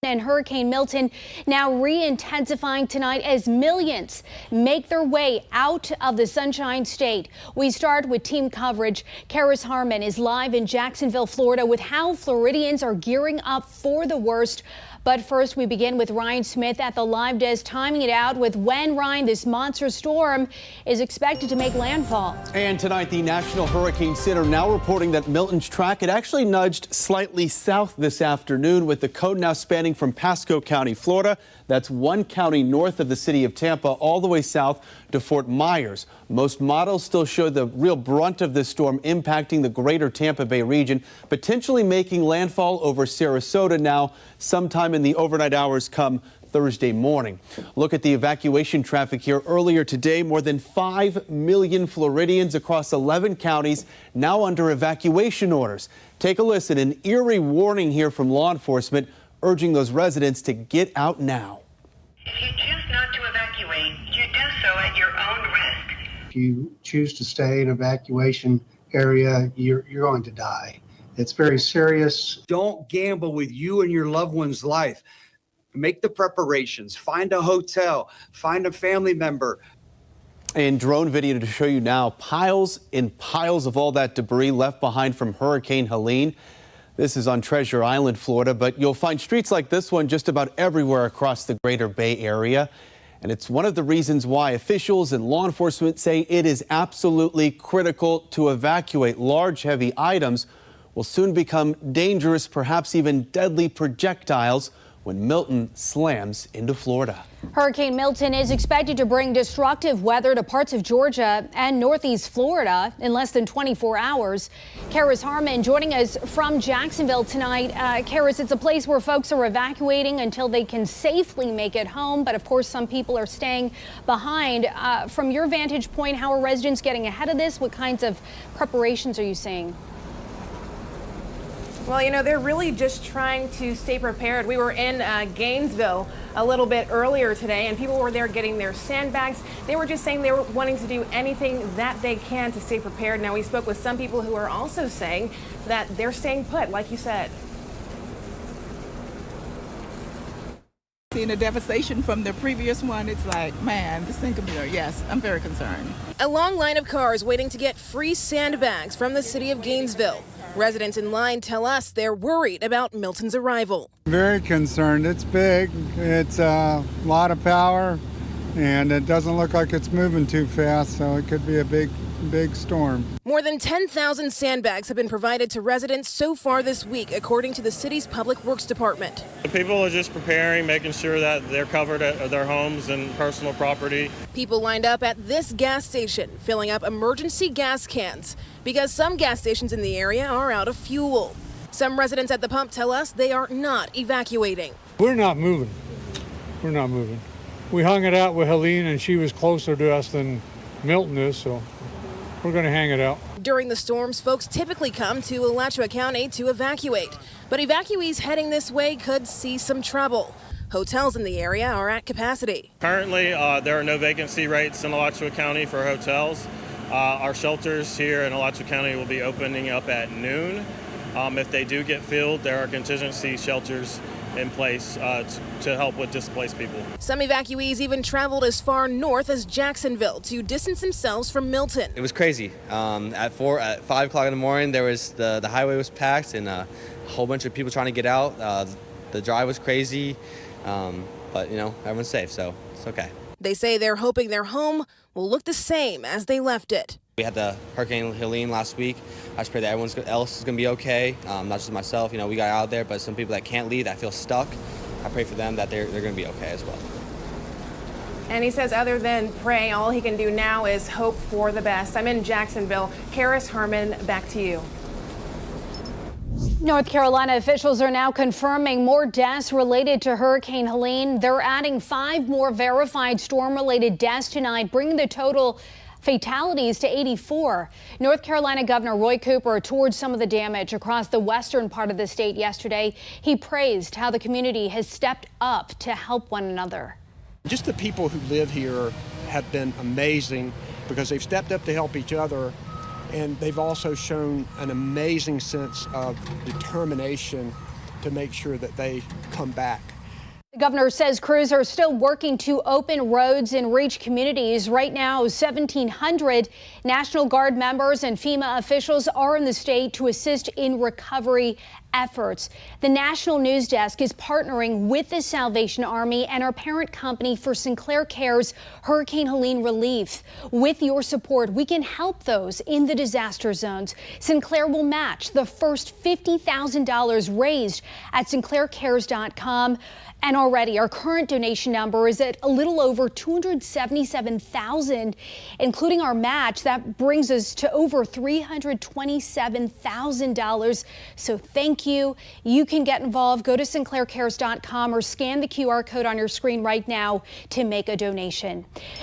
And Hurricane Milton now re-intensifying tonight as millions make their way out of the Sunshine State. We start with team coverage. Karis Harmon is live in Jacksonville, Florida, with how Floridians are gearing up for the worst. But first, we begin with Ryan Smith at the live desk, timing it out with when, Ryan, this monster storm is expected to make landfall. And tonight, the National Hurricane Center now reporting that Milton's track had actually nudged slightly south this afternoon, with the code now spanning from Pasco County, Florida. That's one county north of the city of Tampa, all the way south to Fort Myers. Most models still show the real brunt of this storm impacting the greater Tampa Bay region, potentially making landfall over Sarasota now sometime in the overnight hours come Thursday morning. Look at the evacuation traffic here. Earlier today, more than 5 million Floridians across 11 counties now under evacuation orders. Take a listen, an eerie warning here from law enforcement urging those residents to get out now. If you choose not to evacuate, you do so at your own risk. If you choose to stay in an evacuation area, you're going to die. It's very serious. Don't gamble with you and your loved one's life. Make the preparations. Find a hotel. Find a family member. And drone video to show you now, piles and piles of all that debris left behind from Hurricane Helene. This is on Treasure Island, Florida, but you'll find streets like this one just about everywhere across the greater Bay Area. And it's one of the reasons why officials and law enforcement say it is absolutely critical to evacuate. Large, heavy items will soon become dangerous, perhaps even deadly projectiles when Milton slams into Florida. Hurricane Milton is expected to bring destructive weather to parts of Georgia and northeast Florida in less than 24 hours. Karis Harmon joining us from Jacksonville tonight. Karis, it's a place where folks are evacuating until they can safely make it home. But of course, some people are staying behind. From your vantage point, how are residents getting ahead of this? What kinds of preparations are you seeing? Well, you know, they're really just trying to stay prepared. We were in Gainesville a little bit earlier today, and people were there getting their sandbags. They were just saying they were wanting to do anything that they can to stay prepared. Now, we spoke with some people who are also saying that they're staying put, like you said. Seeing the devastation from the previous one, it's like, man, this thing could be, yes, I'm very concerned. A long line of cars waiting to get free sandbags from the city of Gainesville. Residents in line tell us they're worried about Milton's arrival. Very concerned. It's big. It's a lot of power, and it doesn't look like it's moving too fast, so it could be a big storm. More than 10,000 sandbags have been provided to residents so far this week, according to the city's Public Works Department. The people are just preparing, making sure that they're covered at their homes and personal property. People lined up at this gas station, filling up emergency gas cans, because some gas stations in the area are out of fuel. Some residents at the pump tell us they are not evacuating. We're not moving. We're not moving. We hung it out with Helene, and she was closer to us than Milton is, so we're going to hang it out. During the storms, folks typically come to Alachua County to evacuate, but evacuees heading this way could see some trouble. Hotels in the area are at capacity. Currently, there are no vacancy rates in Alachua County for hotels. Our shelters here in Alachua County will be opening up at noon. If they do get filled, there are contingency shelters in place to help with displaced people. Some evacuees even traveled as far north as Jacksonville to distance themselves from Milton. It was crazy. At 5 o'clock in the morning, there was the highway was packed and a whole bunch of people trying to get out. The drive was crazy, but you know, everyone's safe, so it's okay. They say they're hoping their home will look the same as they left it. We had the Hurricane Helene last week. I just pray that everyone else is going to be okay, not just myself. You know, we got out there, but some people that can't leave, that feel stuck, I pray for them that they're going to be okay as well. And he says other than pray, all he can do now is hope for the best. I'm in Jacksonville. Karis Harmon, back to you. North Carolina officials are now confirming more deaths related to Hurricane Helene. They're adding 5 more verified storm-related deaths tonight, bringing the total fatalities to 84. North Carolina Governor Roy Cooper toured some of the damage across the western part of the state yesterday. He praised how the community has stepped up to help one another. Just the people who live here have been amazing because they've stepped up to help each other, and they've also shown an amazing sense of determination to make sure that they come back. The governor says crews are still working to open roads and reach communities. Right now, 1,700 National Guard members and FEMA officials are in the state to assist in recovery efforts. The National News Desk is partnering with the Salvation Army and our parent company for Sinclair Care's Hurricane Helene relief. With your support, we can help those in the disaster zones. Sinclair will match the first $50,000 raised at sinclaircares.com. And already our current donation number is at a little over $277,000, including our match. That brings us to over $327,000. So thank you. You can get involved. Go to sinclaircares.com or scan the QR code on your screen right now to make a donation.